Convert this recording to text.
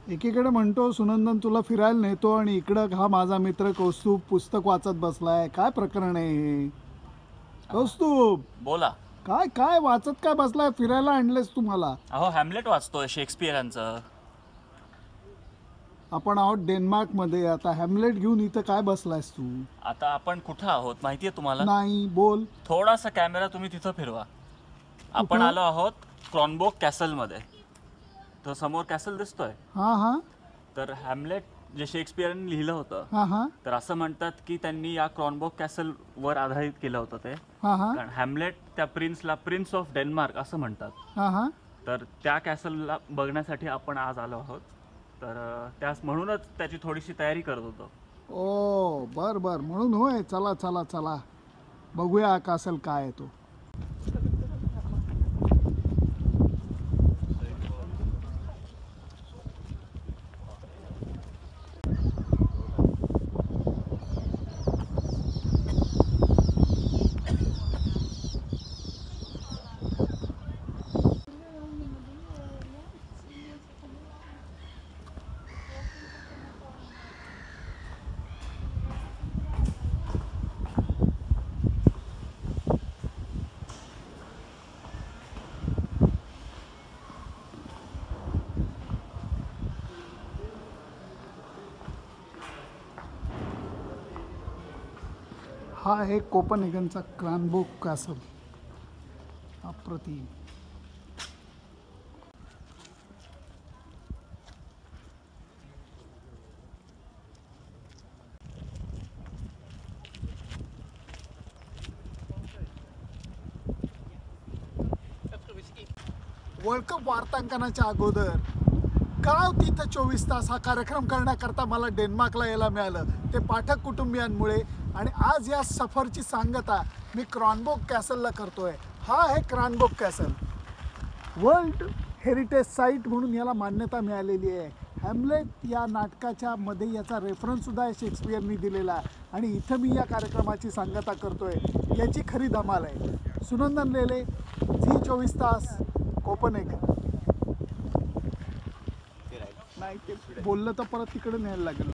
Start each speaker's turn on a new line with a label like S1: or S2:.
S1: एकीकडे म्हणतो सुनंदन तुला फिरायला नेतो आणि इकडं हा माझा मित्र कौस्तुभ पुस्तक वाचत बसलाय. काय प्रकरण आहे हे? कौस्तुभ,
S2: बोला.
S1: काय काय वाचत काय बसलाय? फिरायला आणलेस तुम्हाला?
S2: अहो हॅमलेट वाचतोय शेक्सपियरांचं.
S1: आपण आहोत डेन्मार्क मध्ये. आता हॅमलेट घेऊन इथं काय बसलायस तू?
S2: आता आपण कुठं आहोत माहितीये तुम्हाला?
S1: नाही, बोल.
S2: थोडासा कॅमेरा तुम्ही तिथं फिरवा. आपण आलो आहोत क्रॉनबोक कॅसल मध्ये. तो समोर कॅसल दिसतोय.
S1: हा हा
S2: तर हॅमलेट जे शेक्सपियरने लिहिलं होतं,
S1: हा हा
S2: तर असं म्हणतात की त्यांनी या क्रॉनबोक कॅसल वर आधारित केलं होतं ते.
S1: हा हा
S2: कारण हॅमलेट त्या प्रिन्सला प्रिन्स ऑफ डेन्मार्क असं म्हणतात.
S1: हा हा
S2: तर त्या कॅसलला बघण्यासाठी आपण आज आलो आहोत. तर त्यास म्हणूनच त्याची थोडीशी तयारी करत होतो.
S1: ओ बर बर, म्हणून होय. चला चला चला, बघूया कासल काय आहे तो. हा आहे कोपनहेगनचा क्रॉनबोक कॅसल. अप्रतिम. वर्ल्ड कप वार्तांकनाच्या अगोदर गाव तिथं 24 तास हा कार्यक्रम करण्याकरता मला डेन्मार्कला यायला मिळालं, ते पाठक कुटुंबियांमुळे. आणि आज या सफरची सांगता मी क्रॉनबोक कॅसलला करतोय. हा आहे क्रॉनबोक कॅसल. वर्ल्ड हेरिटेज साईट म्हणून याला मान्यता मिळालेली आहे. हॅमलेट या नाटकाच्या मध्ये याचा रेफरन्ससुद्धा शेक्सपियरनी दिलेला आहे. आणि इथं मी या कार्यक्रमाची सांगता करतोय, याची खरी धमाल आहे. सुनंदन लेले, झी 24 तास, कोपनहेगन. नाही ते बोललं तर परत तिकडे न्यायला लागेल.